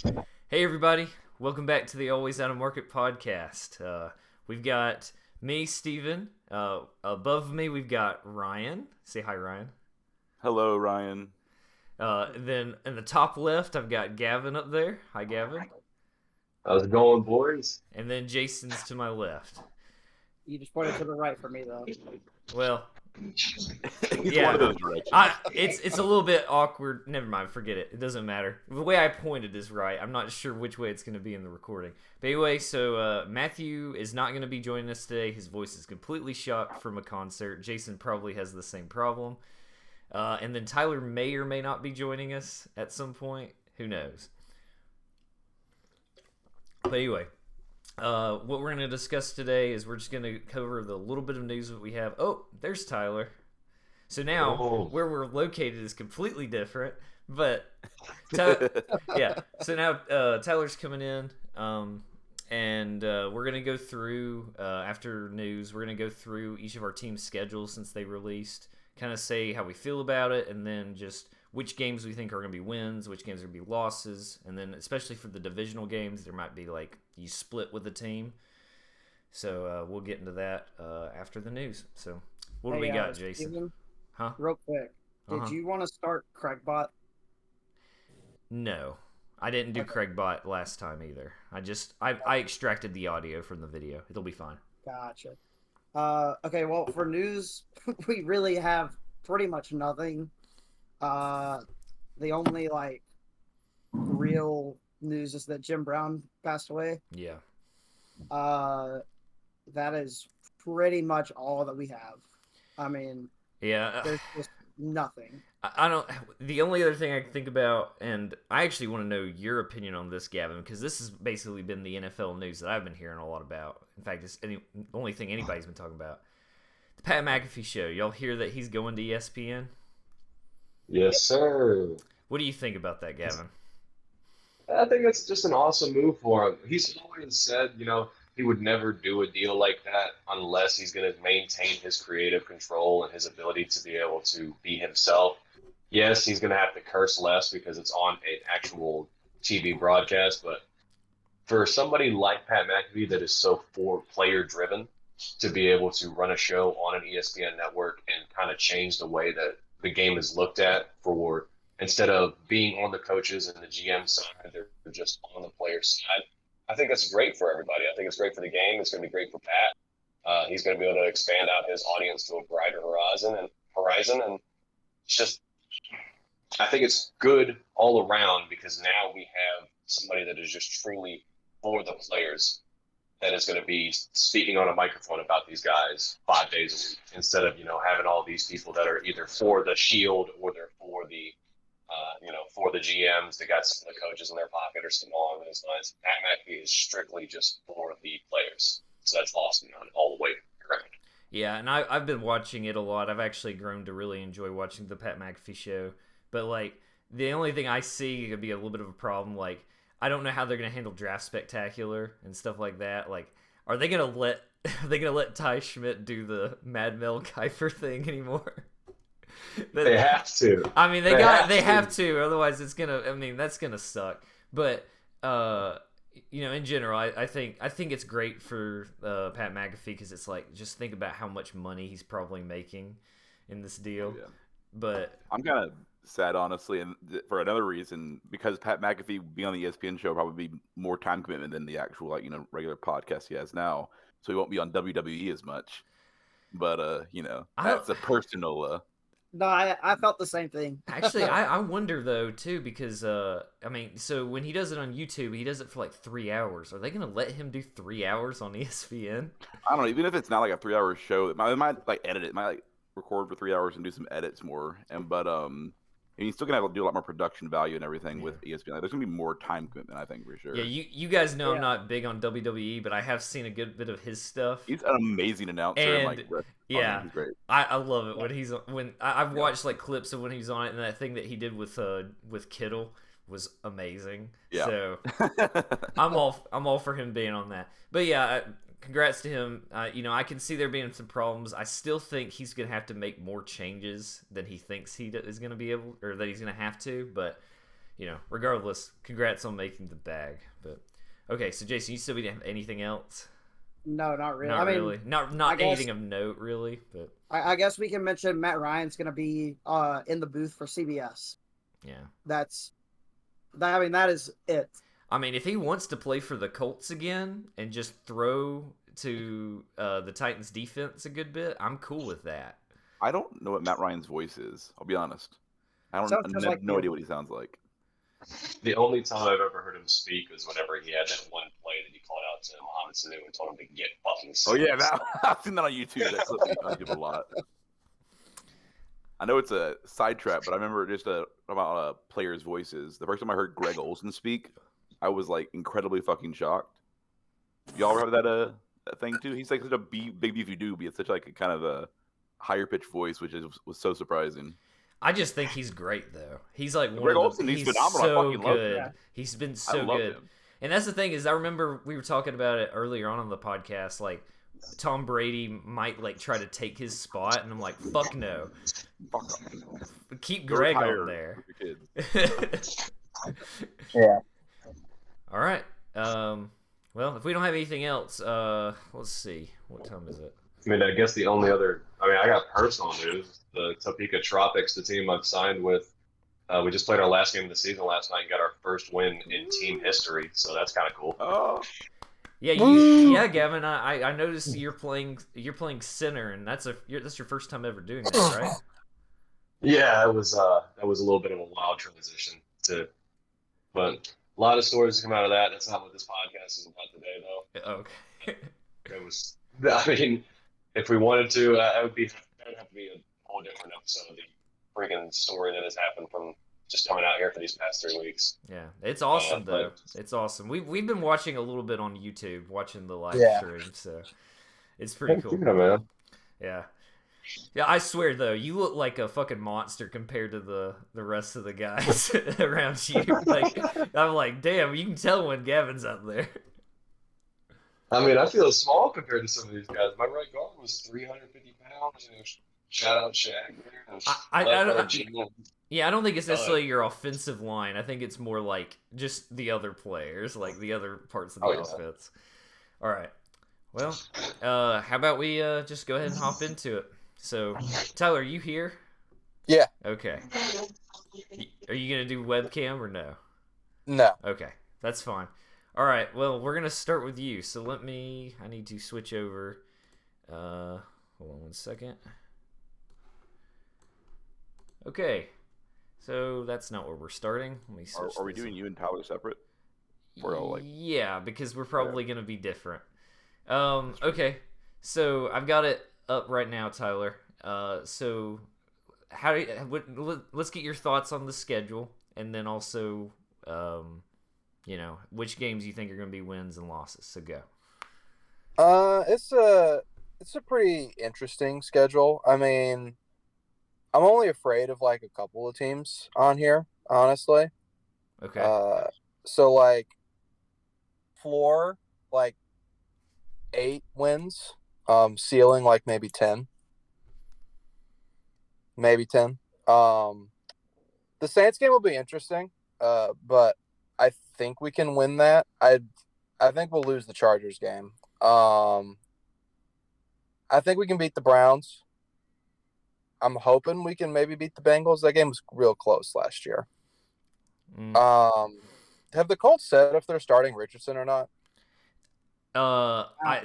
Hey everybody, welcome back to the Always Out of Market podcast. We've got me, Steven. Above me, we've got Ryan. Say hi, Ryan. Hello, Ryan. Then in the top left, I've got Gavin up there. Hi, Gavin. How's it going, boys? And then Jason's to my left. You just pointed to the right for me, though. Well, He's yeah. one of those directions. It's a little bit awkward. Never mind, forget it. It doesn't matter. The way I pointed is right. I'm not sure which way it's going to be in the recording. But anyway, so Matthew is not going to be joining us today. His voice is completely shot from a concert. Jason probably has the same problem. And then Tyler may or may not be joining us at some point. Who knows? But anyway, what we're going to discuss today is we're just going to cover the little bit of news that we have. Oh, there's Tyler. So now, where we're located is completely different, but yeah. So now Tyler's coming in, and we're gonna go through after news. We're gonna go through each of our team's schedules since they released, kind of say how we feel about it, and then just which games we think are gonna be wins, which games are gonna be losses, and then especially for the divisional games, there might be like you split with the team. So we'll get into that after the news. So what do we got, Jason? Steven, Huh? real quick, Uh-huh. did you want to start Craigbot? No, I didn't do Okay. Craigbot last time either. I extracted the audio from the video. It'll be fine. Gotcha. Okay, well, for news, we really have pretty much nothing. The only, real news is that Jim Brown passed away. Yeah. That is pretty much all that we have. I mean, Yeah. there's just nothing. I don't. The only other thing I can think about, and I actually want to know your opinion on this, Gavin, because this has basically been the NFL news that I've been hearing a lot about. In fact, it's the only thing anybody's been talking about. The Pat McAfee show. Y'all hear that he's going to ESPN? Yes, sir. What do you think about that, Gavin? I think it's just an awesome move for him. He's always said, he would never do a deal like that unless he's going to maintain his creative control and his ability to be able to be himself. Yes, he's going to have to curse less because it's on an actual TV broadcast, but for somebody like Pat McAfee that is so for player driven to be able to run a show on an ESPN network and kind of change the way that the game is looked at for instead of being on the coaches and the GM side, they're just on the player side. I think that's great for everybody. I think it's great for the game. It's going to be great for Pat. He's going to be able to expand out his audience to a brighter horizon, and it's just I think it's good all around because now we have somebody that is just truly for the players that is going to be speaking on a microphone about these guys 5 days a week instead of having all these people that are either for the shield or they're for the for the GMs that got some of the coaches in their pocket or something along those lines. Pat McAfee is strictly just for the players, so that's awesome all the way around. Yeah, and I've been watching it a lot. I've actually grown to really enjoy watching the Pat McAfee show. But, the only thing I see could be a little bit of a problem, I don't know how they're going to handle Draft Spectacular and stuff like that. Are they going to let Ty Schmidt do the Mad Mel Kiper thing anymore? They have to. I mean, they have to. Otherwise, it's gonna. I mean, that's gonna suck. But in general, I think it's great for Pat McAfee because it's just think about how much money he's probably making in this deal. Yeah. But I'm kind of sad, honestly, and for another reason, because Pat McAfee being on the ESPN show probably be more time commitment than the actual regular podcast he has now, so he won't be on WWE as much. But that's a personal. No, I felt the same thing. Actually, I wonder though too because so when he does it on YouTube, he does it for 3 hours. Are they gonna let him do 3 hours on ESPN? I don't know. Even if it's not like a 3 hour show, it might edit it. It might record for 3 hours and do some edits more. But and he's still gonna have to do a lot more production value and everything with ESPN. There's gonna be more time commitment, I think, for sure. Yeah, you guys know I'm not big on WWE, but I have seen a good bit of his stuff. He's an amazing announcer. And yeah, he's great. I love it when I've watched clips of when he's on it, and that thing that he did with Kittle was amazing. Yeah. So I'm all for him being on that. But yeah, congrats to him. I can see there being some problems. I still think he's gonna have to make more changes than he thinks he is gonna be able, or that he's gonna have to. But regardless, congrats on making the bag. But okay, so Jason, you said we didn't have anything else? No, not really. Not I mean, really. Not anything of note, really. But I guess we can mention Matt Ryan's going to be in the booth for CBS. yeah, that is it. I mean, if he wants to play for the Colts again and just throw to the Titans defense a good bit, I'm cool with that. I don't know what Matt Ryan's voice is. I'll be honest. I have no idea what he sounds like. The only time I've ever heard him speak was whenever he had that one play that he called out to Mohamed Sanu and told him to get fucking serious. Oh yeah, I've seen that on YouTube. That's I give a lot. I know it's a sidetrack, but I remember just about players' voices. The first time I heard Greg Olsen speak, I was like incredibly fucking shocked. Y'all ever have that thing too? He's like such a big beefy dude, but it's such like a kind of a higher pitched voice, which was so surprising. I just think he's great though. He's like Greg Olsen, he's phenomenal. So good. Love him. He's been so good. Him. And that's the thing is, I remember we were talking about it earlier on the podcast. Like Tom Brady might like try to take his spot, and I'm like, fuck no. Fuck Keep Greg on there. Yeah. All right. Well, if we don't have anything else, let's see. What time is it? I mean, I guess the only other. I mean, I got personal news. The Topeka Tropics, the team I've signed with, we just played our last game of the season last night and got our first win in team history. So that's kind of cool. Oh. Yeah, Gavin. I noticed you're playing center, and that's your first time ever doing that, right? Yeah, that was a little bit of a wild transition but a lot of stories come out of that. That's not what this podcast is about today, though. Okay. It was. I mean, if we wanted to, that would have to be a whole different episode of the freaking story that has happened from just coming out here for these past 3 weeks. Yeah, it's awesome though. It's awesome. We've been watching a little bit on YouTube, watching the live stream, so it's pretty cool. Yeah, man. Yeah. Yeah, I swear though, you look like a fucking monster compared to the rest of the guys around you. Like, I'm like, damn, you can tell when Gavin's up there. I mean, I feel small compared to some of these guys. My right guard was 350 pounds. Shout out Shaq there. I don't think it's necessarily your offensive line. I think it's more like just the other players, like the other parts of the offense. All right. Well, how about we just go ahead and hop into it? So, Tyler, are you here? Yeah. Okay. Are you going to do webcam or no? No. Okay. That's fine. All right. Well, we're going to start with you. So I need to switch over. Hold on 1 second. Okay. So that's not where we're starting. Let me switch. Are we doing you and Tyler separate? Yeah, because we're probably going to be different. Okay. So I've got it up right now, Tyler. So let's get your thoughts on the schedule, and then also, which games you think are going to be wins and losses. So go. It's a pretty interesting schedule. I mean, I'm only afraid of like a couple of teams on here, honestly. Okay. So like floor, like 8 wins. Ceiling like maybe 10. Maybe 10. The Saints game will be interesting. But I think we can win that. I think we'll lose the Chargers game. I think we can beat the Browns. I'm hoping we can maybe beat the Bengals. That game was real close last year. Have the Colts said if they're starting Richardson or not? I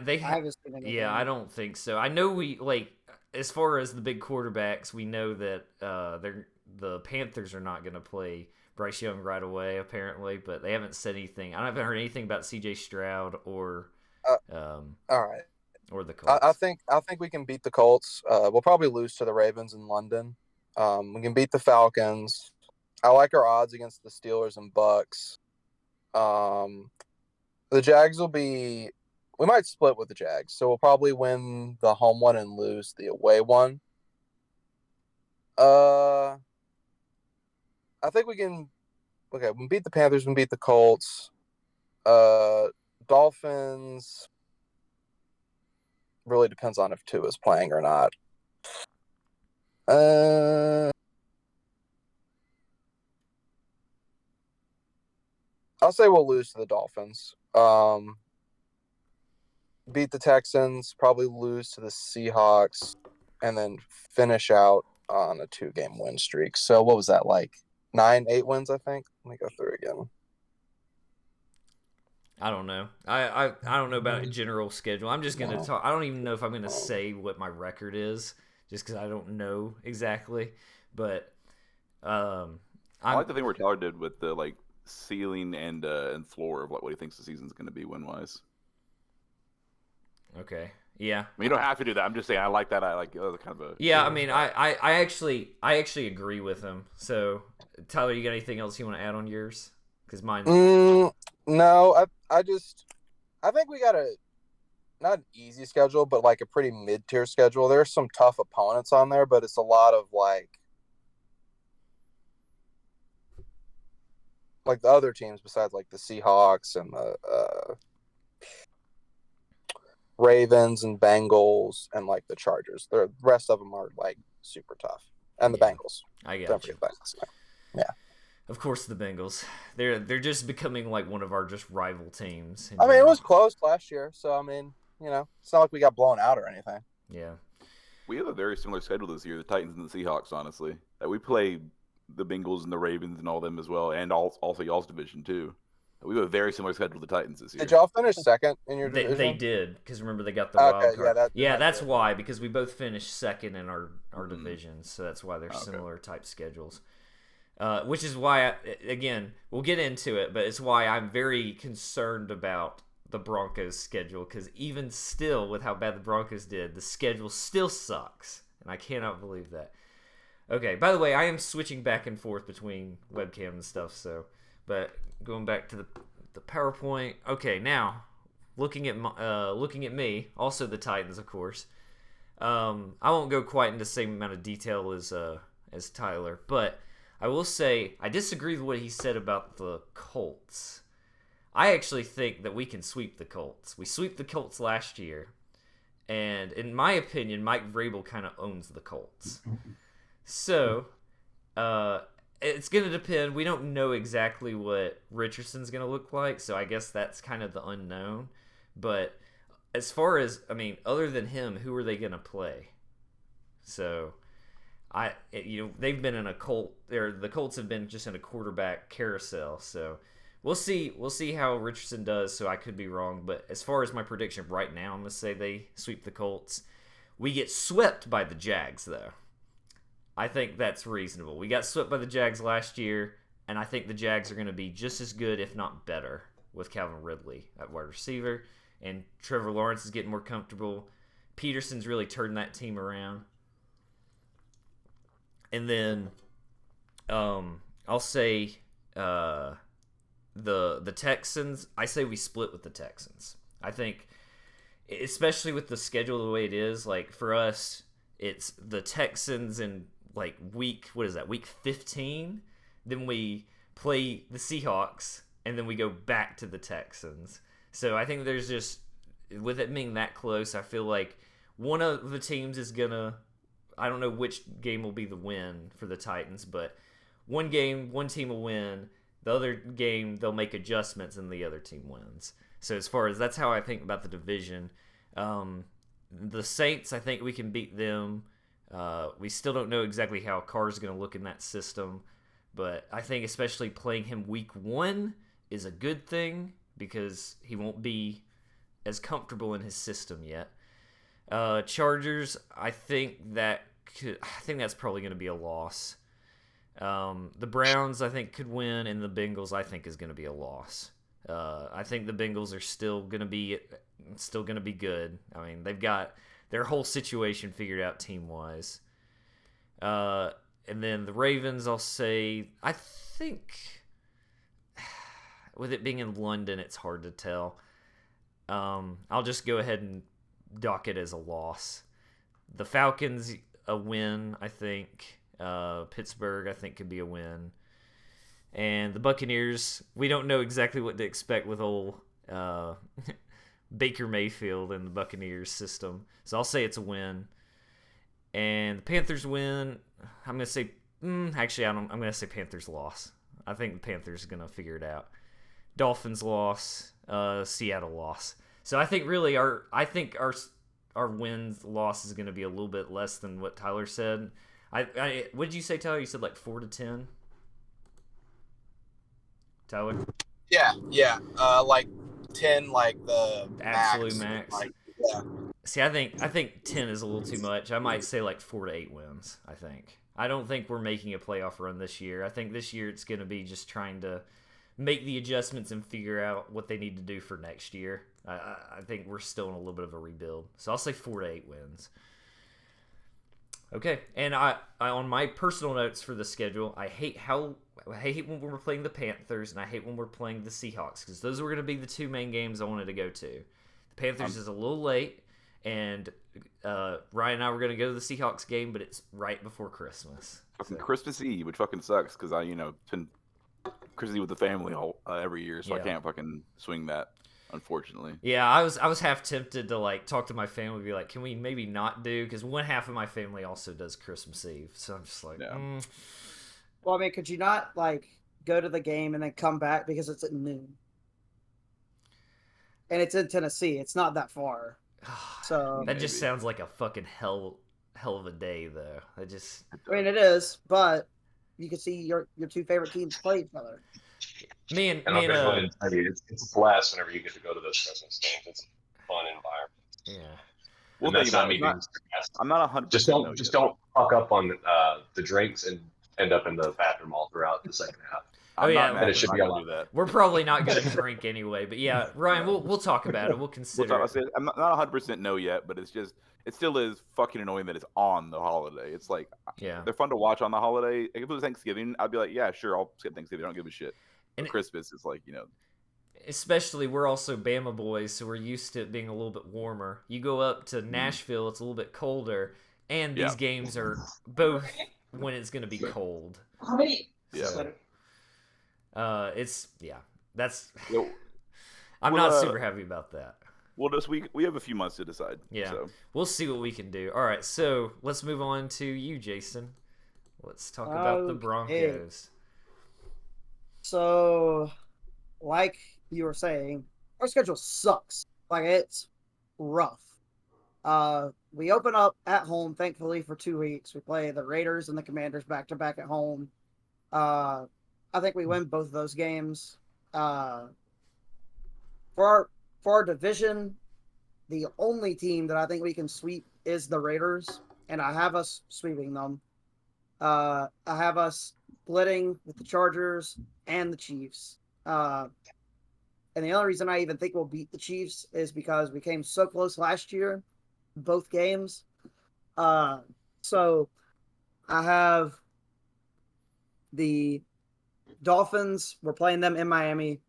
don't think so. I know as far as the big quarterbacks, we know that the Panthers are not going to play Bryce Young right away, apparently, but they haven't said anything. I haven't heard anything about C.J. Stroud or all right, or the Colts. I think we can beat the Colts. We'll probably lose to the Ravens in London. We can beat the Falcons. I like our odds against the Steelers and Bucks. The Jags will be. We might split with the Jags, so we'll probably win the home one and lose the away one. I think we can. Okay, we can beat the Panthers. We can beat the Colts. Dolphins. Really depends on if Tua is playing or not. I'll say we'll lose to the Dolphins. Beat the Texans, probably lose to the Seahawks, and then finish out on a 2-game win streak. So what was that, like 9-8 wins, I think? Let me go through again. I don't know. I don't know about general schedule. I'm just gonna talk. I don't even know if I'm gonna say what my record is, just because I don't know exactly. But I like the thing where Tyler did with the like ceiling and floor of what he thinks the season's going to be win wise. Okay. Yeah. I mean, you don't have to do that. I'm just saying I like that. I like kind of a. Yeah, I mean, I actually agree with him. So, Tyler, you got anything else you want to add on yours? Because mine. No, I think we got not an easy schedule, but like a pretty mid-tier schedule. There's some tough opponents on there, but it's a lot of like the other teams besides like the Seahawks and the Ravens and Bengals and like the Chargers. The rest of them are like super tough, and the Bengals. I got Don't you. forget the Bengals. Yeah. Of course, the Bengals. They're just becoming like one of our just rival teams. I mean, it was close last year, so I mean, it's not like we got blown out or anything. Yeah. We have a very similar schedule this year, the Titans and the Seahawks, honestly. We play the Bengals and the Ravens and all them as well, and also y'all's division too. We have a very similar schedule to the Titans this year. Did y'all finish second in your division? They did, because remember they got the wild card. That's good. Why, because we both finished second in our division, so that's why they're similar type schedules. Which is why, again, we'll get into it, but it's why I'm very concerned about the Broncos' schedule, because even still, with how bad the Broncos did, the schedule still sucks, and I cannot believe that. Okay, by the way, I am switching back and forth between webcam and stuff, but going back to the PowerPoint. Okay, now, looking at me, also the Titans, of course. I won't go quite into the same amount of detail as Tyler, but I will say I disagree with what he said about the Colts. I actually think that we can sweep the Colts. We swept the Colts last year, and in my opinion, Mike Vrabel kind of owns the Colts. So, it's going to depend. We don't know exactly what Richardson's going to look like, so I guess that's kind of the unknown. But as far as, I mean, other than him, who are they going to play? So, they've been in the Colts have been just in a quarterback carousel. So we'll see how Richardson does. So I could be wrong, but as far as my prediction right now, I'm gonna say they sweep the Colts. We get swept by the Jags, though. I think that's reasonable. We got swept by the Jags last year, and I think the Jags are going to be just as good, if not better, with Calvin Ridley at wide receiver, and Trevor Lawrence is getting more comfortable. Peterson's really turned that team around. And then I'll say the Texans. I say we split with the Texans. I think, especially with the schedule the way it is, like for us, it's the Texans in like week 15. Then we play the Seahawks, and then we go back to the Texans. So I think there's just, with it being that close, I feel like one of the teams is gonna, I don't know which game will be the win for the Titans, but one team will win. The other game, they'll make adjustments, and the other team wins. So as far as, that's how I think about the division. The Saints, I think we can beat them. We still don't know exactly how Carr's going to look in that system, but I think especially playing him week 1 is a good thing because he won't be as comfortable in his system yet. Chargers, I think that's probably going to be a loss. The Browns, I think, could win, and the Bengals, I think, is going to be a loss. I think the Bengals are still going to be good. I mean, they've got their whole situation figured out team-wise. And then the Ravens, I'll say, I think, with it being in London, it's hard to tell. I'll just go ahead and dock it as a loss. The Falcons, a win, I think. Pittsburgh, I think, could be a win. And the Buccaneers, we don't know exactly what to expect with old Baker Mayfield and the Buccaneers system. So I'll say it's a win. And the Panthers win. I'm going to say, I'm going to say Panthers loss. I think the Panthers are going to figure it out. Dolphins loss, Seattle loss. So I think really our wins loss is going to be a little bit less than what Tyler said. What did you say, Tyler? You said like 4-10. Tyler? Yeah. Like 10, like the Absolute max. Like, yeah. See, I think 10 is a little too much. I might say like 4-8 wins. I don't think we're making a playoff run this year. I think this year it's going to be just trying to make the adjustments and figure out what they need to do for next year. I think we're still in a little bit of a rebuild. So I'll say 4-8 wins. Okay, and I on my personal notes for the schedule, I hate when we're playing the Panthers, and I hate when we're playing the Seahawks, because those were going to be the two main games I wanted to go to. The Panthers is a little late, and Ryan and I were going to go to the Seahawks game, but it's right before Christmas. Fucking Christmas Eve, which fucking sucks, because I spend Christmas Eve with the family every year, so I can't fucking swing that, unfortunately. Yeah, I was half tempted to like talk to my family, be like, can we maybe not do? Because one half of my family also does Christmas Eve, so I'm just like, Well, I mean, could you not like go to the game and then come back because it's at noon? And it's in Tennessee. It's not that far. So that just sounds like a fucking hell of a day, though. I mean, it is, but you can see your two favorite teams play each other. I'm going to go ahead and tell you, it's a blast whenever you get to go to those Christmas games. It's a fun environment. Yeah. Well, that's not me being sarcastic. I'm not 100%. Just don't fuck up on the drinks and end up in the bathroom all throughout the second half. And it should be do that. We're probably not going to drink anyway, but yeah, Ryan, we'll talk about it. We'll consider it. I'm not 100% no yet, but it still is fucking annoying that it's on the holiday. It's like, they're fun to watch on the holiday. If it was Thanksgiving, I'd be like, yeah, sure, I'll skip Thanksgiving. I don't give a shit. And Christmas is like, especially we're also Bama boys, so we're used to it being a little bit warmer. You go up to Nashville, it's a little bit colder, and these games are both when it's going to be cold. How many? So, that's. I'm not super happy about that. Well, we have a few months to decide. Yeah, so. We'll see what we can do. All right, so let's move on to you, Jason. Let's talk about the Broncos. So, like you were saying, our schedule sucks. Like, it's rough. We open up at home, thankfully, for 2 weeks. We play the Raiders and the Commanders back-to-back at home. I think we win both of those games. For our division, the only team that I think we can sweep is the Raiders, and I have us sweeping them. I have us splitting with the Chargers and the Chiefs. And the only reason I even think we'll beat the Chiefs is because we came so close last year, both games. So I have the Dolphins. We're playing them in Miami.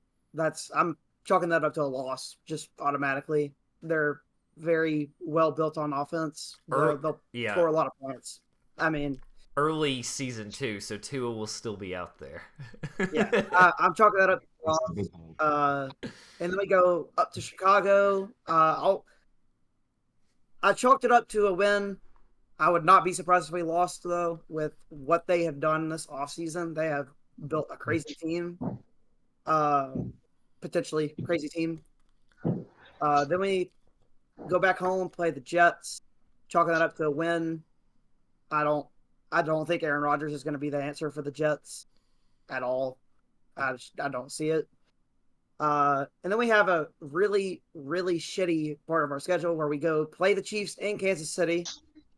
I'm chalking that up to a loss just automatically. They're very well built on offense. They'll score a lot of points. I mean, early season 2, so Tua will still be out there. I'm chalking that up to a loss. And then we go up to Chicago. I chalked it up to a win. I would not be surprised if we lost, though, with what they have done this offseason. They have built a crazy team. Potentially crazy team. Then we go back home, play the Jets, chalking that up to a win. I don't think Aaron Rodgers is going to be the answer for the Jets at all. I don't see it. And then we have a really, really shitty part of our schedule where we go play the Chiefs in Kansas City.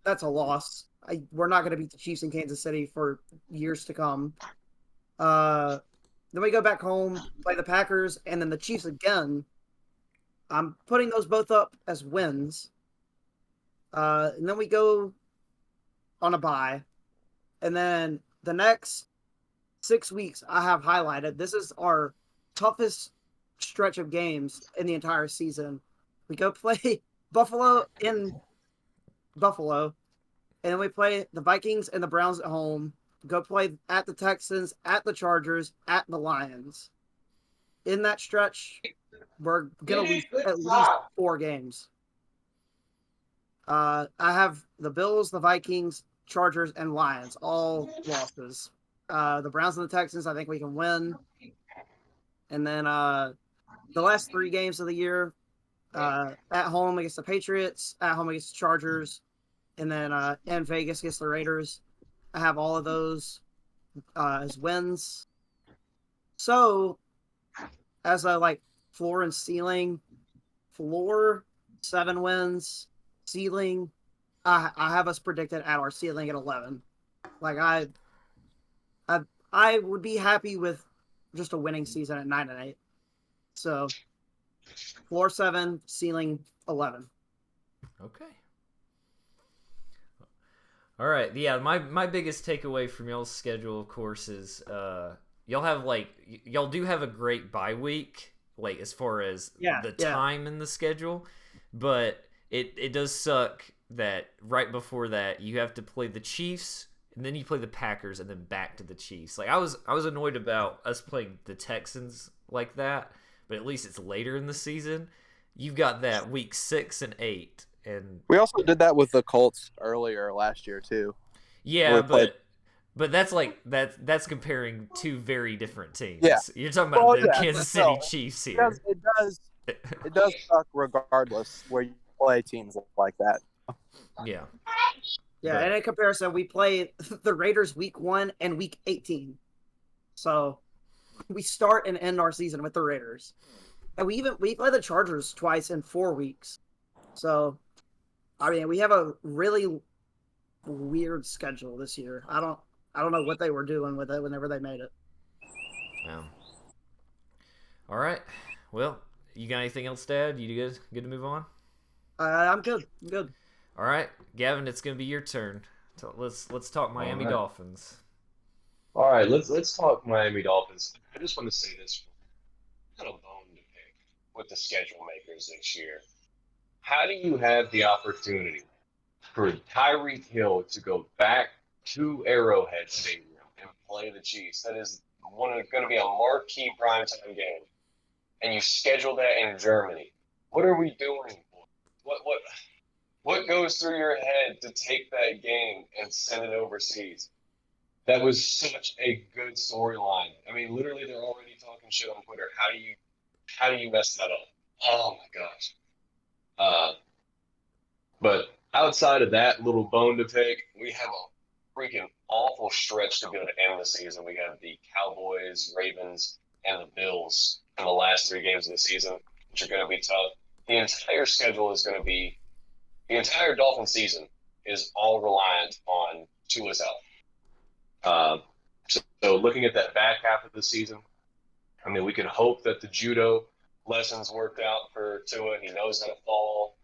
That's a loss. We're not going to beat the Chiefs in Kansas City for years to come. Then we go back home, play the Packers, and then the Chiefs again. I'm putting those both up as wins. And then we go on a bye. And then the next 6 weeks I have highlighted. This is our toughest stretch of games in the entire season. We go play Buffalo in Buffalo, and then we play the Vikings and the Browns at home. Go play at the Texans, at the Chargers, at the Lions. In that stretch, we're going to lose at least 4 games. I have the Bills, the Vikings, Chargers, and Lions, all losses. The Browns and the Texans, I think we can win. And then the last 3 games of the year, at home against the Patriots, at home against the Chargers, and then in Vegas against the Raiders. I have all of those as wins. So, as a floor and ceiling, floor 7 wins, ceiling, I have us predicted at our ceiling at 11. I would be happy with just a winning season at 9-8. So, floor 7, ceiling 11. Okay. All right. Yeah, my biggest takeaway from y'all's schedule, of course, is y'all do have a great bye week, as far as the time in the schedule, but it does suck that right before that you have to play the Chiefs and then you play the Packers and then back to the Chiefs. I was annoyed about us playing the Texans like that, but at least it's later in the season. You've got that week 6 and 8. And we also did that with the Colts earlier last year too. Yeah, but that's comparing 2 very different teams. Yeah. You're talking about the Kansas City Chiefs here. It does suck regardless where you play teams like that. Yeah. Yeah, and in comparison, we play the Raiders week 1 and week 18. So we start and end our season with the Raiders. And we play the Chargers twice in 4 weeks. So we have a really weird schedule this year. I don't know what they were doing with it whenever they made it. Yeah. All right. Well, you got anything else to add? You guys good to move on? I'm good. All right, Gavin, it's gonna be your turn. Let's talk Miami Dolphins. All right, let's talk Miami Dolphins. I just want to say this: I got a bone to pick with the schedule makers this year. How do you have the opportunity for Tyreek Hill to go back to Arrowhead Stadium and play the Chiefs? That is going to be a marquee primetime game, and you schedule that in Germany. What are we doing? What goes through your head to take that game and send it overseas? That was such a good storyline. I mean, literally, they're already talking shit on Twitter. How do you mess that up? Oh my gosh. But outside of that little bone to pick, we have a freaking awful stretch to be able to end the season. We have the Cowboys, Ravens, and the Bills in the last 3 games of the season, which are going to be tough. The entire schedule is going to be the entire Dolphin season is all reliant on Tua's health. So looking at that back half of the season, I mean, we can hope that the judo lessons worked out for Tua. He knows how to fall.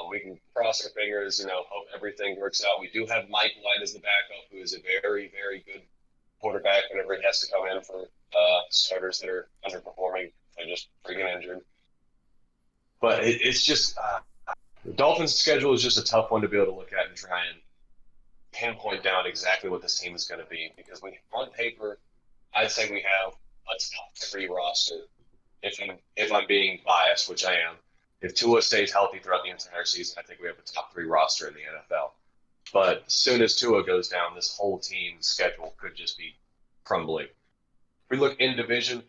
We can cross our fingers, hope everything works out. We do have Mike White as the backup, who is a very, very good quarterback whenever he has to come in for starters that are underperforming and just freaking injured. But it's just the Dolphins' schedule is just a tough one to be able to look at and try and pinpoint down exactly what this team is going to be, because on paper, I'd say we have a top 3 roster. If I'm being biased, which I am, if Tua stays healthy throughout the entire season, I think we have a top 3 roster in the NFL. But as soon as Tua goes down, this whole team's schedule could just be crumbling. If we look in division,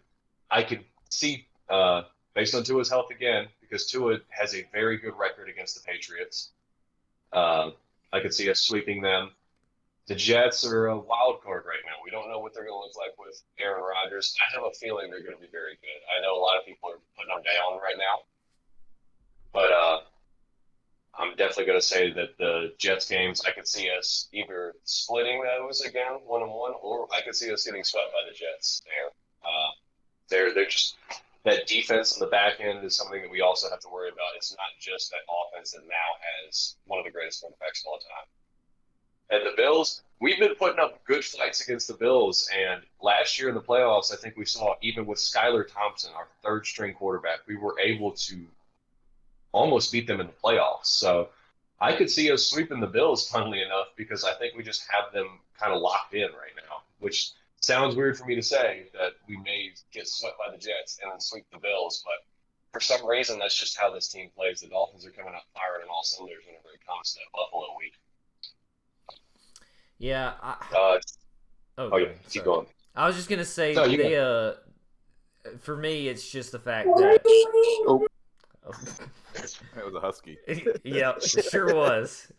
I could see, based on Tua's health again, because Tua has a very good record against the Patriots, I could see us sweeping them. The Jets are a wild card right now. We don't know what they're going to look like with Aaron Rodgers. I have a feeling they're going to be very good. I know a lot of people are putting them down right now. But I'm definitely going to say that the Jets games, I could see us either splitting those again, 1-1, or I could see us getting swept by the Jets there. They're just – that defense on the back end is something that we also have to worry about. It's not just that offense that now has one of the greatest quarterbacks of all time. And the Bills, we've been putting up good fights against the Bills. And last year in the playoffs, I think we saw, even with Skylar Thompson, our 3rd-string quarterback, we were able to almost beat them in the playoffs. So I could see us sweeping the Bills, funnily enough, because I think we just have them kind of locked in right now, which sounds weird for me to say, that we may get swept by the Jets and then sweep the Bills. But for some reason, that's just how this team plays. The Dolphins are coming out firing on all cylinders whenever it comes to that Buffalo week. Yeah. Yeah, keep going. I was just gonna say for me, it's just the fact that. Oh. That was a husky. Yeah, it sure was.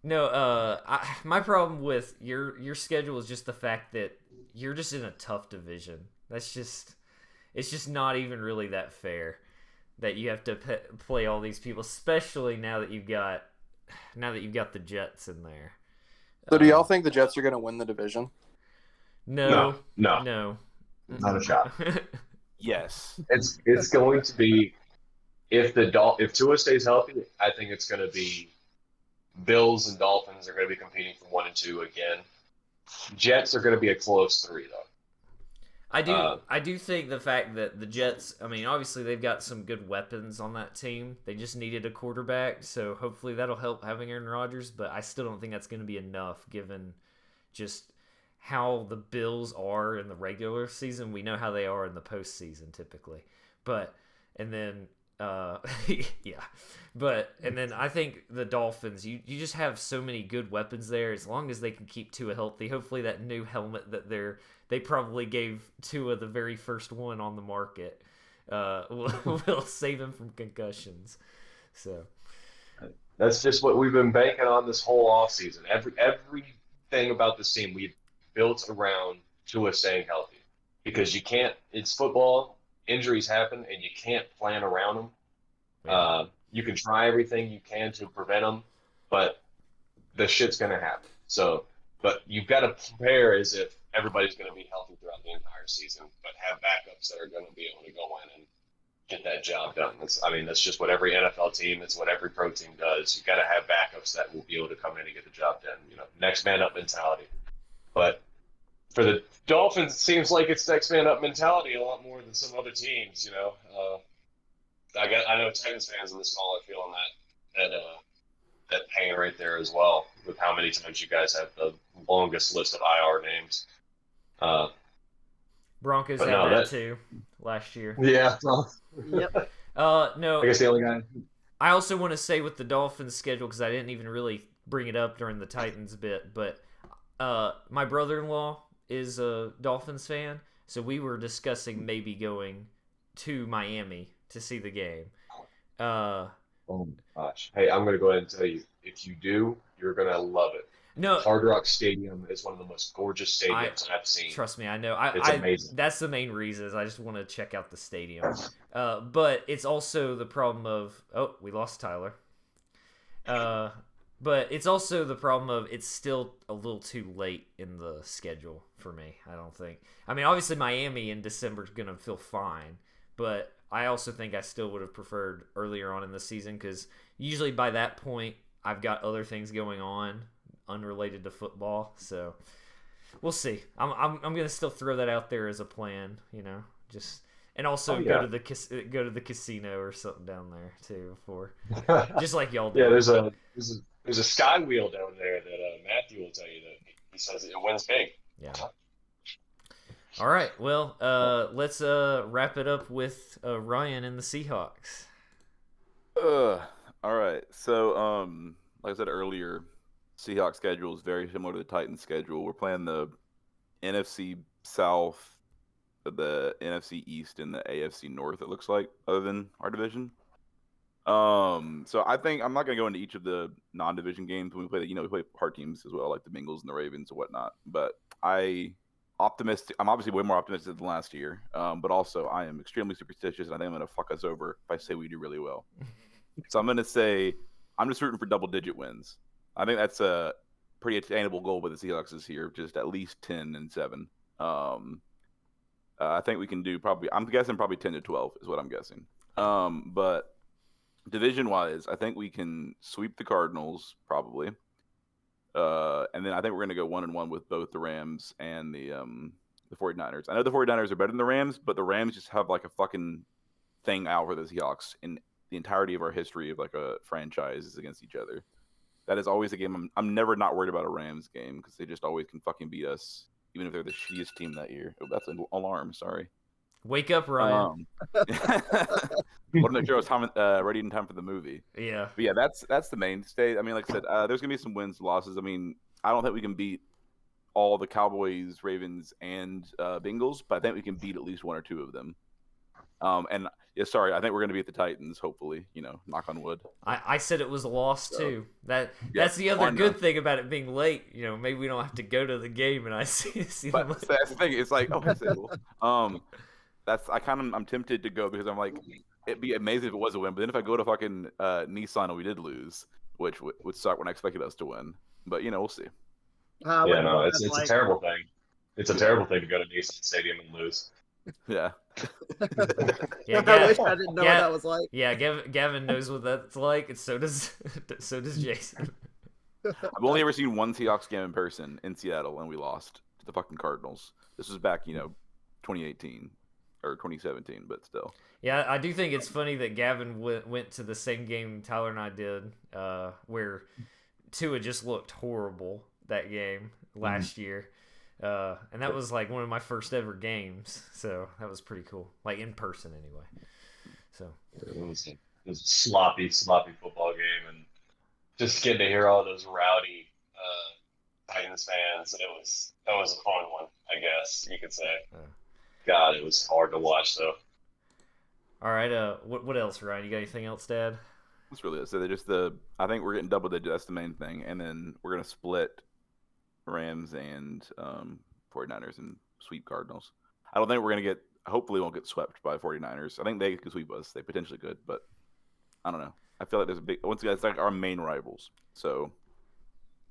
My problem with your schedule is just the fact that you're just in a tough division. It's just not even really that fair that you have to play all these people, especially now that you've got the Jets in there. So do y'all think the Jets are going to win the division? No. Not a shot. Yes. It's going to be if Tua stays healthy, I think it's going to be Bills and Dolphins are going to be competing for 1 and 2 again. Jets are going to be a close 3 though. I do think the fact that the Jets, I mean, obviously they've got some good weapons on that team. They just needed a quarterback, so hopefully that'll help having Aaron Rodgers, but I still don't think that's going to be enough given just how the Bills are in the regular season. We know how they are in the postseason typically. And then I think the Dolphins, you just have so many good weapons there as long as they can keep Tua healthy. Hopefully that new helmet that they probably gave Tua the very first one on the market will save him from concussions. So that's just what we've been banking on this whole offseason. Everything about this team we've built around Tua staying healthy because you can't. It's football. Injuries happen, and you can't plan around them. Yeah. You can try everything you can to prevent them, but the shit's going to happen. So, but you've got to prepare as if everybody's going to be healthy throughout the entire season, but have backups that are going to be able to go in and get that job done. That's just what every NFL team, it's what every pro team does. You've got to have backups that will be able to come in and get the job done. Next man up mentality. But for the Dolphins, it seems like it's next man up mentality a lot more than some other teams. I know Titans fans in this call are feeling that pain right there as well with how many times you guys have the longest list of IR names. Broncos had that too last year. Yeah. Yep. No. I guess the only guy. I also want to say with the Dolphins schedule, because I didn't even really bring it up during the Titans bit, but my brother-in-law is a Dolphins fan, so we were discussing maybe going to Miami to see the game. Oh my gosh! Hey, I'm going to go ahead and tell you, if you do, you're going to love it. No, Hard Rock Stadium is one of the most gorgeous stadiums I've seen. Trust me, I know. It's amazing. That's the main reason. Is I just want to check out the stadium. But it's also the problem of we lost Tyler. But it's also the problem of it's still a little too late in the schedule for me. I don't think. I mean, obviously Miami in December is gonna feel fine, but I also think I still would have preferred earlier on in the season because usually by that point I've got other things going on unrelated to football. So we'll see. I'm gonna still throw that out there as a plan. Just. And also go to the casino or something down there too before, just like y'all do. Yeah, there's a sky wheel down there that Matthew will tell you that he says it wins big. Yeah. All right. Well, let's wrap it up with Ryan and the Seahawks. All right. So, like I said earlier, Seahawks schedule is very similar to the Titans schedule. We're playing the NFC South, the NFC East, and the AFC North, it looks like, other than our division. So I think I'm not going to go into each of the non-division games when we play. We play hard teams as well, like the Bengals and the Ravens and whatnot. But I'm obviously way more optimistic than last year. But also I am extremely superstitious, and I think I'm going to fuck us over if I say we do really well. So I'm going to say I'm just rooting for double-digit wins. I think that's a pretty attainable goal with the Seahawks this year, just at least 10-7. I think we can do I'm guessing probably 10-12 is what I'm guessing. But division-wise, I think we can sweep the Cardinals probably. And then I think we're going to go 1-1 with both the Rams and the 49ers. I know the 49ers are better than the Rams, but the Rams just have like a fucking thing out for the Seahawks in the entirety of our history of like a franchise against each other. That is always a game. I'm never not worried about a Rams game because they just always can fucking beat us, even if they're the shittiest team that year. Oh, that's an alarm. Sorry. Wake up, Ryan. Want to make sure I was ready in time for the movie. Yeah. But yeah, that's the mainstay. I mean, like I said, there's gonna be some wins, losses. I mean, I don't think we can beat all the Cowboys, Ravens, and Bengals, but I think we can beat at least one or two of them. And yeah, sorry, I think we're going to beat the Titans. Hopefully, knock on wood. I said it was a loss too. That's the Yeah, other good thing about it being late. Maybe we don't have to go to the game, and I see them. But that's the thing. It's like, that's cool. I'm tempted to go because I'm like, it'd be amazing if it was a win. But then if I go to fucking Nissan and we did lose, which would suck when I expected us to win. But we'll see. Yeah, no, it's a terrible thing. It's a terrible thing to go to Nissan Stadium and lose. Yeah. Yeah, I wish I didn't know what that was like. Yeah, Gavin knows what that's like, and so does Jason. I've only ever seen one Seahawks game in person in Seattle, and we lost to the fucking Cardinals. This was back, 2018 or 2017, but still. Yeah, I do think it's funny that Gavin went to the same game Tyler and I did, where Tua just looked horrible that game last year. And that was like one of my first ever games, so that was pretty cool. Like in person, anyway. So it was a sloppy football game, and just getting to hear all those rowdy Titans fans, that was a fun one, I guess you could say. God, it was hard to watch though. All right, what else, Ryan? You got anything else, Dad? That's really it. So I think we're getting double digit. That's the main thing, and then we're gonna split Rams and 49ers and sweep Cardinals. I don't think we're going to hopefully won't get swept by 49ers. I think they could sweep us. They potentially could, but I don't know. I feel like once again, it's like our main rivals. So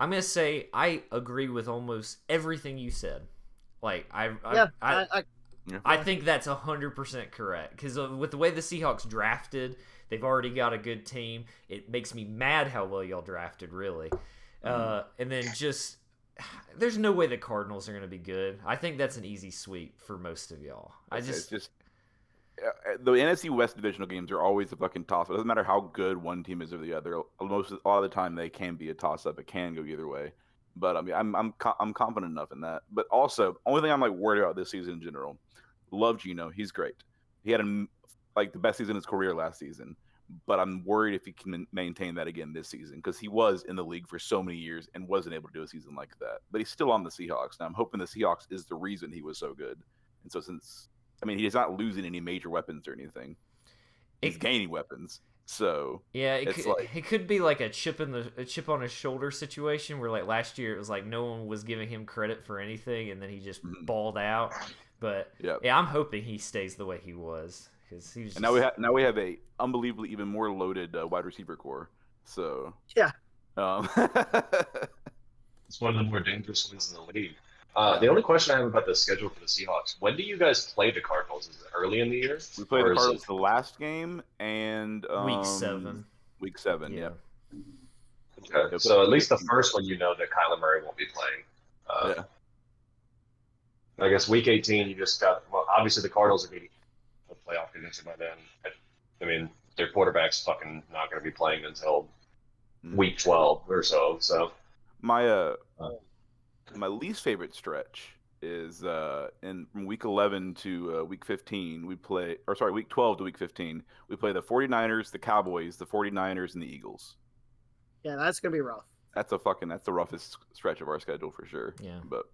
I'm going to say I agree with almost everything you said. Like, I think that's 100% correct. Because with the way the Seahawks drafted, they've already got a good team. It makes me mad how well y'all drafted, really. And then just... There's no way the Cardinals are going to be good. I think that's an easy sweep for most of y'all. It's just the NFC West divisional games are always a fucking toss. It doesn't matter how good one team is or the other. A lot of the time, they can be a toss up. It can go either way. But I mean, I'm confident enough in that. But also, only thing I'm like worried about this season in general. Love Gino. He's great. He had the best season of his career last season. But I'm worried if he can maintain that again this season, because he was in the league for so many years and wasn't able to do a season like that. But he's still on the Seahawks. Now I'm hoping the Seahawks is the reason he was so good. And so he's not losing any major weapons or anything. He's gaining weapons. So yeah, it could be like a chip on his shoulder situation where like last year it was like no one was giving him credit for anything, and then he just balled out. But yeah, I'm hoping he stays the way he was. And now we have a unbelievably even more loaded wide receiver core. So yeah, it's one of the more dangerous ones in the league. The only question I have about the schedule for the Seahawks: when do you guys play the Cardinals? Is it early in the year? We play the Cardinals the last game and week 7. Week 7, yeah. Okay, so at least the first one, that Kyler Murray won't be playing. Yeah. I guess week 18, you just got. Well, obviously the Cardinals are going to be playoff condition by then. I mean, their quarterback's fucking not going to be playing until week 12 or so. So my least favorite stretch is from week 11 to week 15. Week 12 to week 15. We play the 49ers, the Cowboys, the 49ers, and the Eagles. Yeah, that's going to be rough. That's the roughest stretch of our schedule for sure. Yeah, but.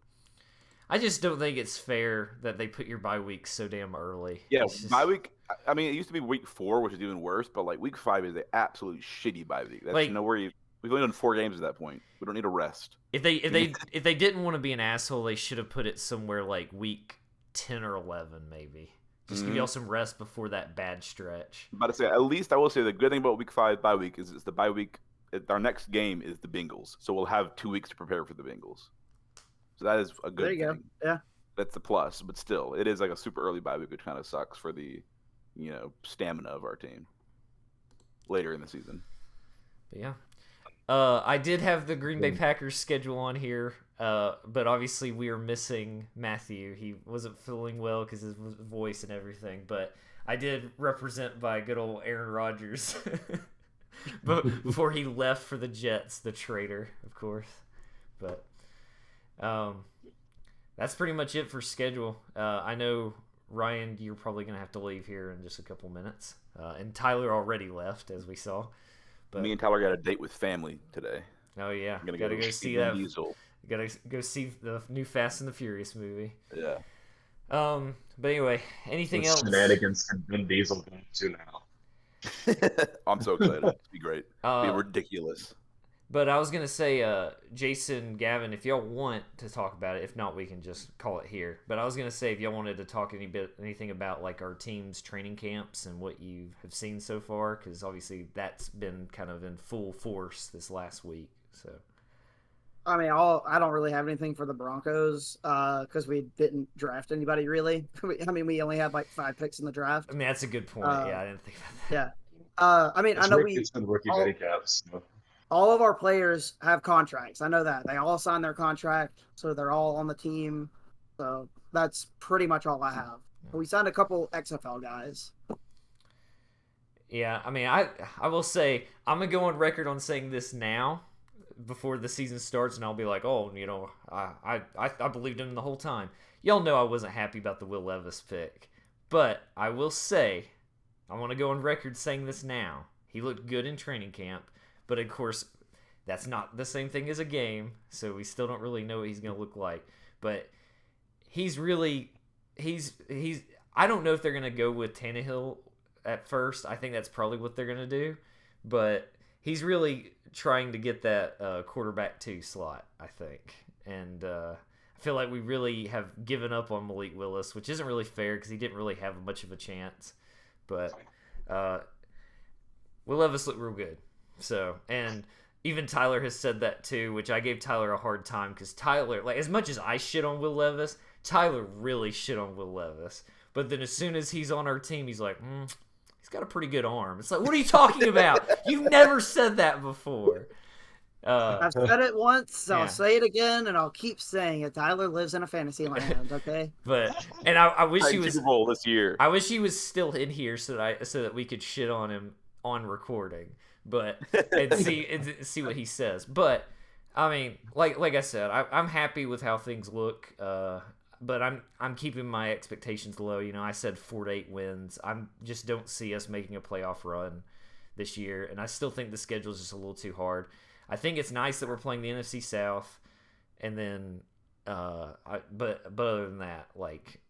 I just don't think it's fair that they put your bye week so damn early. Yeah, bye week. I mean, it used to be week 4, which is even worse. But like week 5 is an absolute shitty bye week. That's we've only done 4 games at that point. We don't need a rest. If they didn't want to be an asshole, they should have put it somewhere like week 10 or 11, maybe. Just give y'all some rest before that bad stretch. I'm about to say, at least I will say the good thing about week 5 bye week is it's the bye week. Our next game is the Bengals, so we'll have 2 weeks to prepare for the Bengals. So that is a good thing. Go. Yeah. That's a plus, but still, it is like a super early bye week, which kind of sucks for the, stamina of our team later in the season. But yeah. I did have the Green Bay Packers schedule on here, but obviously we are missing Matthew. He wasn't feeling well because his voice and everything, but I did represent by good old Aaron Rodgers before he left for the Jets, the traitor, of course. But that's pretty much it for schedule. I know, Ryan, you're probably going to have to leave here in just a couple minutes. And Tyler already left, as we saw. But me and Tyler got a date with family today. Oh, yeah. I'm gonna Got to go see that. Gotta go see the new Fast and the Furious movie. Yeah. But anyway, anything What else? shenanigans can Vin Diesel go to now? I'm so excited. It's be great. Be Uh, ridiculous. but I was gonna say, Jason, Gavin, if y'all want to talk about it, if not, we can just call it here. But I was gonna say, if y'all wanted to talk anything about like our team's training camps and what you have seen so far, because obviously that's been kind of in full force this last week. So. I mean, I don't really have anything for the Broncos because we didn't draft anybody really. We only had like 5 picks in the draft. I mean, that's a good point. Yeah, I didn't think about that. Yeah. I know It's been rookie minicaps. all of our players have contracts. I know that. They all signed their contract, so they're all on the team. So that's pretty much all I have. We signed a couple XFL guys. Yeah, I mean, I will say, I'm going to go on record on saying this now before the season starts, and I'll be like, oh, you know, I believed him the whole time. Y'all know I wasn't happy about the Will Levis pick. But I will say, I want to go on record saying this now. He looked good in training camp. But, of course, that's not the same thing as a game, so we still don't really know what he's going to look like. But he's really – I don't know if they're going to go with Tannehill at first. I think that's probably what they're going to do. But he's really trying to get that quarterback 2 slot, I think. And I feel like we really have given up on Malik Willis, which isn't really fair because he didn't really have much of a chance. But Will Levis looked real good. So, and even Tyler has said that too, which I gave Tyler a hard time because Tyler, like, as much as I shit on Will Levis, Tyler really shit on Will Levis. But then as soon as he's on our team, he's like, he's got a pretty good arm. It's like, what are you talking about? You've never said that before. I've said it once, so yeah. I'll say it again, and I'll keep saying it. Tyler lives in a fantasy land, okay? And I wish he was Super Bowl this year. I wish he was still in here so that we could shit on him on recording. But and see what he says. But I mean, like I said, I'm happy with how things look. But I'm keeping my expectations low. You know, I said 4 to 8 wins. I just don't see us making a playoff run this year, and I still think the schedule is just a little too hard. I think it's nice that we're playing the NFC South, and then but other than that, like,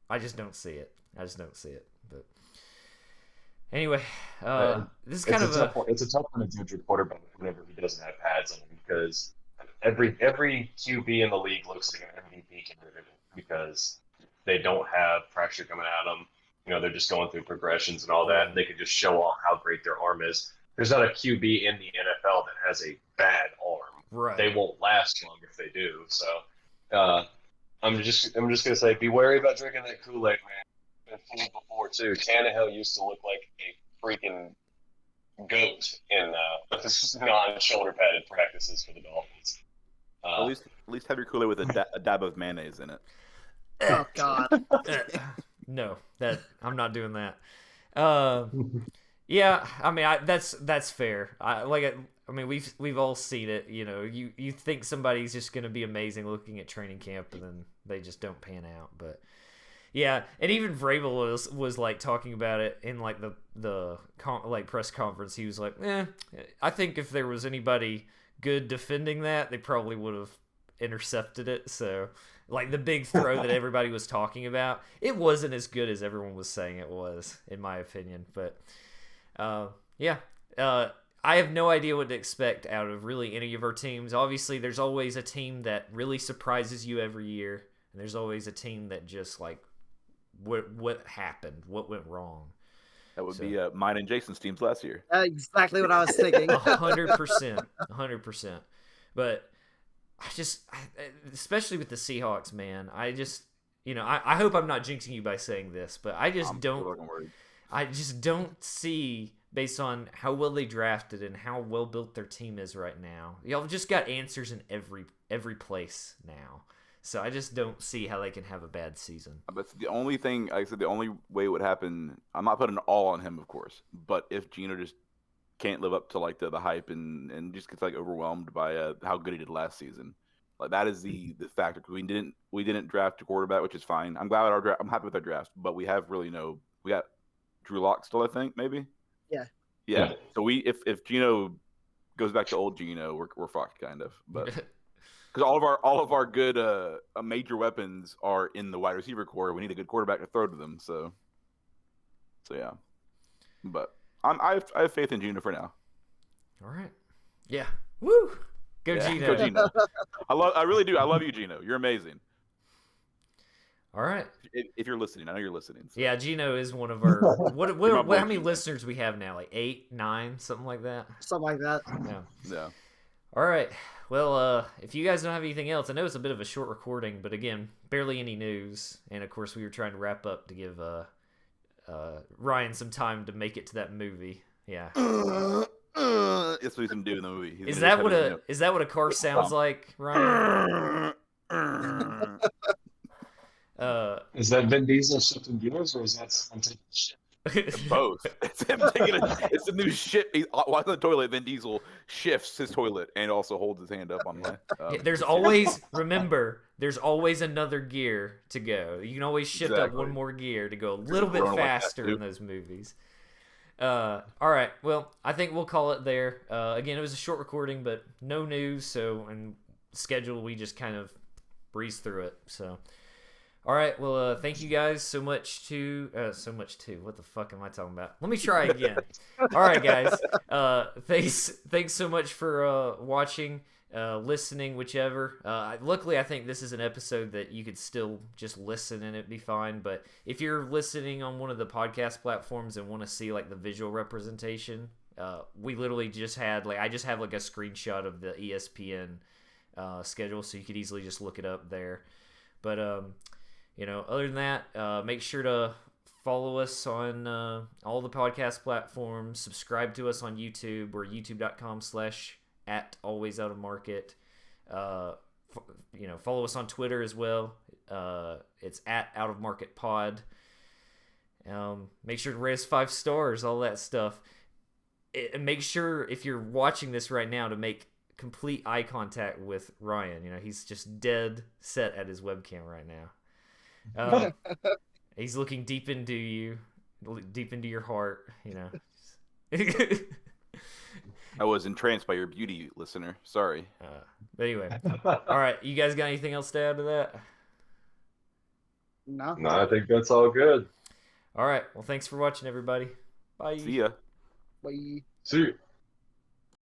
I just don't see it. But anyway, this is kind of it's a tough one to judge a quarterback whenever he doesn't have pads on him because every QB in the league looks like an MVP candidate because they don't have pressure coming at them. You know, they're just going through progressions and all that, and they can just show off how great their arm is. There's not a QB in the NFL that has a bad arm. Right. They won't last long if they do. So, I'm just gonna say, be wary about drinking that Kool-Aid, man. Been fooled before too. Tannehill used to look like a freaking goat in non-shoulder padded practices for the Dolphins. At least have your Kool-Aid with a dab of mayonnaise in it. Oh God. No, that I'm not doing that. Yeah, I mean, that's fair. I mean, we've all seen it. You know, you think somebody's just going to be amazing looking at training camp, and then they just don't pan out. But yeah, and even Vrabel was like talking about it in like the press conference. He was like, I think if there was anybody good defending that, they probably would have intercepted it. So, like, the big throw that everybody was talking about, it wasn't as good as everyone was saying it was, in my opinion. But I have no idea what to expect out of really any of our teams. Obviously, there's always a team that really surprises you every year, and there's always a team that just, like, what happened, what went wrong. That would be mine and Jason's teams last year. Exactly what I was thinking. 100%. But especially with the Seahawks, man, I just, you know, I hope I'm not jinxing you by saying this, but I just don't see, based on how well they drafted and how well built their team is right now. Y'all just got answers in every place now. So I just don't see how they can have a bad season. But the only thing, like I said, the only way it would happen, I'm not putting it all on him, of course, but if Geno just can't live up to like the hype and just gets like overwhelmed by how good he did last season, like that is the factor. We didn't draft a quarterback, which is fine. I'm glad I'm happy with our draft, but we have we got Drew Lock still, I think, maybe. Yeah. So if Geno goes back to old Geno, we're fucked, kind of. But Because all of our good major weapons are in the wide receiver core. We need a good quarterback to throw to them. So yeah. But I have faith in Gino for now. All right. Yeah. Woo. Go Yeah, Gino. Go Gino. I really do. I love you, Gino. You're amazing. All right. If you're listening, I know you're listening. So. Yeah, Gino is one of our. What how many listeners we have now? Like 8, 9, something like that. Something like that. Yeah. All right. Well, if you guys don't have anything else, I know it's a bit of a short recording, but again, barely any news, and of course we were trying to wrap up to give Ryan some time to make it to that movie. Yeah. That's what he's gonna do in the movie. Is that what a car sounds like, Ryan? Is that Vin Diesel shifting gears, or is that something shit? Both. It's him taking it's the new shit. While on the toilet, Vin Diesel shifts his toilet and also holds his hand up on the. There's always another gear to go. You can always shift up one more gear to go a little bit faster in those movies. All right. Well, I think we'll call it there. Again, it was a short recording, but no news. So, and schedule, we just kind of breezed through it. So, all right. Well, thank you guys so much too. What the fuck am I talking about? Let me try again. All right, guys. Thanks so much for watching, listening, whichever. Luckily, I think this is an episode that you could still just listen and it'd be fine. But if you're listening on one of the podcast platforms and want to see like the visual representation, we literally just had I just have like a screenshot of the ESPN schedule, so you could easily just look it up there. But other than that, make sure to follow us on all the podcast platforms. Subscribe to us on YouTube. We're youtube.com/@alwaysoutofmarket. Follow us on Twitter as well. It's @outofmarketpod. Make sure to rate us 5 stars, all that stuff. And make sure, if you're watching this right now, to make complete eye contact with Ryan. He's just dead set at his webcam right now. He's looking deep into you, deep into your heart. I was entranced by your beauty, listener. Sorry. But anyway, all right. You guys got anything else to add to that? No. No, I think that's all good. All right. Well, thanks for watching, everybody. Bye. See ya. Bye. See you.